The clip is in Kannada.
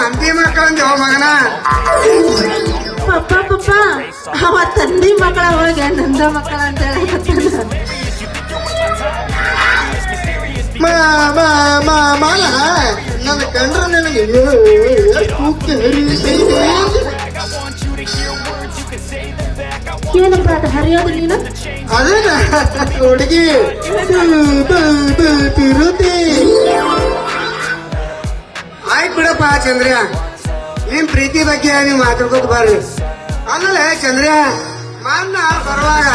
ಅಂತಿ ಮಕ್ಕಳಂದೇವ ಮಗನ. ಪಪ್ಪ ಪಪ್ಪ ಅವ ತಂದಿ ಮಕ್ಕಳ ಹೋಗಿ ನಂದ ಮಕ್ಕಳ ಅಂತ ಹೇಳಕತ್ತಾನ. ಮಾಲ ನನ್ನ ಕಂಡ್ರ ನನಗೆ ಏನಪ್ಪ ಅದು ಹರಿಯೋದು ನೀನು? ಅದೇನ ಹುಡುಗಿ ತಿರುತಿ. ಆಯ್ತು ಬಿಡಪ್ಪ ಚಂದ್ರ್ಯ, ನಿಮ್ ಪ್ರೀತಿ ಬಗ್ಗೆ ನೀವು ಮಾತಾಡ್ಕೋತ ಬರ್ರಿ. ಆಮೇಲೆ ಚಂದ್ರ್ಯ ಮೊನ್ನ ಬರುವಾಗ